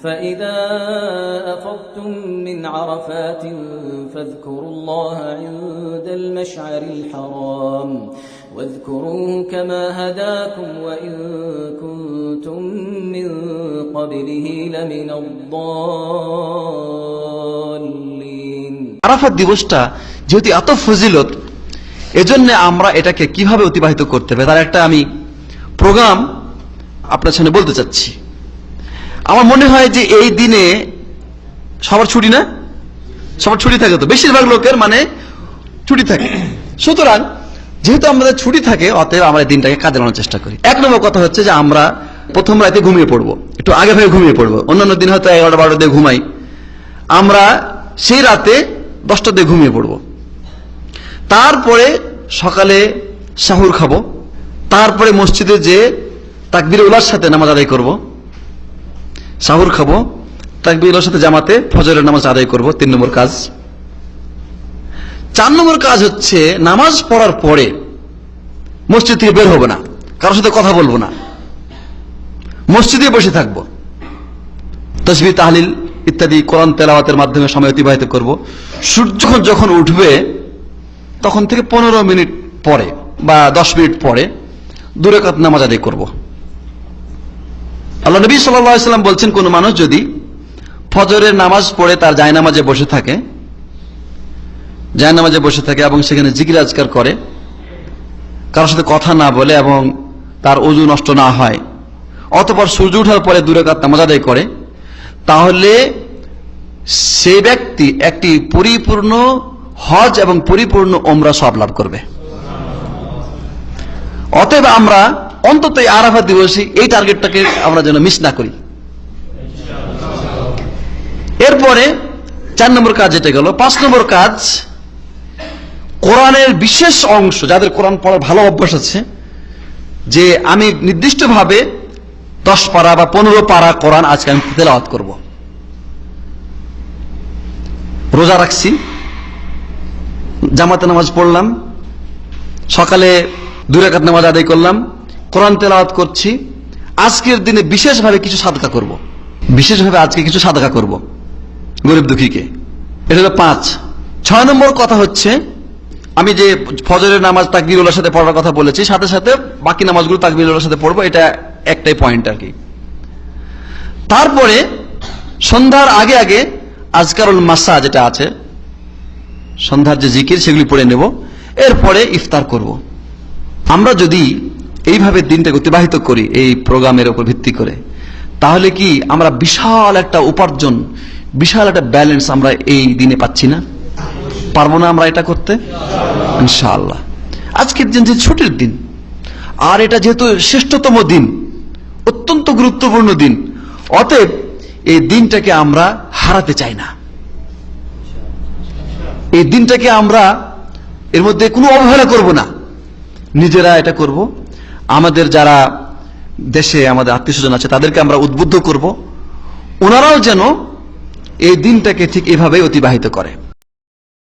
فإذا أفضتم من عرفات فاذكروا الله عند المشعر الحرام واذكروه كما هداكم وإن كنتم من قبله لمن الضالين। আরাফাত দিবসটা যেহেতু এত ফজিলত, এজন্য আমরা এটাকে কিভাবে অতিবাহিত করতে হবে তার একটা আমি প্রোগ্রাম আপনার সামনে বলতে চাচ্ছি। আমার মনে হয় যে এই দিনে সবার ছুটি না, সবার ছুটি থাকে, তো বেশিরভাগ লোকের মানে ছুটি থাকে। সুতরাং যেহেতু আমাদের ছুটি থাকে, অতএব আমরা এই দিনটাকে কাজে লাগানোর চেষ্টা করি। এক নম্বর কথা হচ্ছে যে আমরা প্রথম রাতে ঘুমিয়ে পড়বো, একটু আগে ভাগে ঘুমিয়ে পড়বো। অন্যান্য দিন হয়তো 11-12 দিয়ে ঘুমাই, আমরা সেই রাতে 10টা দিয়ে ঘুমিয়ে পড়বো। তারপরে সকালে সাহুর খাবো, তারপরে মসজিদে যে তাকবীরে উলার সাথে নামাজ আদায় করব, সাহুর খাবো, তাকবীরে উলার সাথে জামাতে ফজরের নামাজ আদায় করব। 3 নম্বর কাজ। 4 নম্বর কাজ হচ্ছে নামাজ পড়ার পরে মসজিদ থেকে বের হবো না, কারোর সাথে কথা বলবো না, মসজিদে বসে থাকবো, তাসবিহ তাহলিল ইত্যাদি কোরআন তেলাওয়াতের মাধ্যমে সময় অতিবাহিত করব। সূর্য যখন উঠবে তখন থেকে 15 মিনিট পরে বা 10 মিনিট পরে 2 রাকাত নামাজ আদায় করব। আল্লাহ নবী সাল্লাল্লাহু আলাইহি ওয়াসাল্লাম বলছেন, কোন মানুষ যদি ফজরের নামাজ পড়ে তার জায়নামাজে বসে থাকে, জায়নামাজে বসে থাকে এবং সেখানে জিকির আজকার করে, কারোর সাথে কথা না বলে এবং তার ওযু নষ্ট না হয়, অতঃপর সূর্য ওঠার পরে 2 রাকাত নামাজ আদায় করে, তাহলে সেই ব্যক্তি একটি পরিপূর্ণ হজ এবং পরিপূর্ণ ওমরা সওয়াব লাভ করবে। অতএব আমরা অন্তত এই আরাফাত দিবসে এই টার্গেটটাকে আমরা যেন মিস না করি। এরপরে 4 নম্বর কাজ যেটা গেল। 5 নম্বর কাজ, কোরআনের বিশেষ অংশ, যাদের কোরআন পড়ার ভালো অভ্যাস আছে, যে আমি নির্দিষ্টভাবে 10 পারা বা 15 পারা কোরআন আজকে আমি তেলাওয়াত করব। রোজা রাখছি, জামাতে নামাজ পড়লাম, সকালে 2 রাকাত নামাজ আদায় করলাম, কোরআন তেলাওয়াত করছি, আজকের দিনে বিশেষভাবে কিছু সাদকা করব, বিশেষভাবে আজকে কিছু সাদকা করব গরিব দুঃখীকে। এটা হলো 5। 6 নম্বর কথা হচ্ছে, আমি যে ফজরের নামাজ তাকবীর উলার সাথে পড়ার কথা বলেছি, সাথে সাথে বাকি নামাজগুলো তাকবীর উলার সাথে পড়বো, এটা একটাই পয়েন্ট আর কি। তারপরে সন্ধ্যার আগে আগে আজকারুল মাসা যেটা আছে, সন্ধ্যার যে জিকির, সেগুলি পড়ে নেব। এরপরে ইফতার করব। আমরা যদি এইভাবে দিনটাকে অতিবাহিত করি এই প্রোগ্রামের উপর ভিত্তি করে, তাহলে কি আমরা বিশাল একটা উপার্জন, বিশাল একটা ব্যালেন্স আমরা এই দিনে পাচ্ছি না? পারবো না আমরা এটা করতে? ইনশাআল্লাহ। আজকের দিন যে ছুটির দিন, আর এটা যেহেতু শ্রেষ্ঠতম দিন, অত্যন্ত গুরুত্বপূর্ণ দিন, অতএব এই দিনটাকে আমরা হারাতে চাই না। এই দিনটাকে আমরা এর মধ্যে কোনো অবহেলা করব না, নিজেরা এটা করব। আমাদের যারা দেশে আমাদের আত্মীয়স্বজন আছে তাদেরকে আমরা উদ্বুদ্ধ করব, ওনারাও যেন এই দিনটাকে ঠিক এভাবেই অতিবাহিত করে।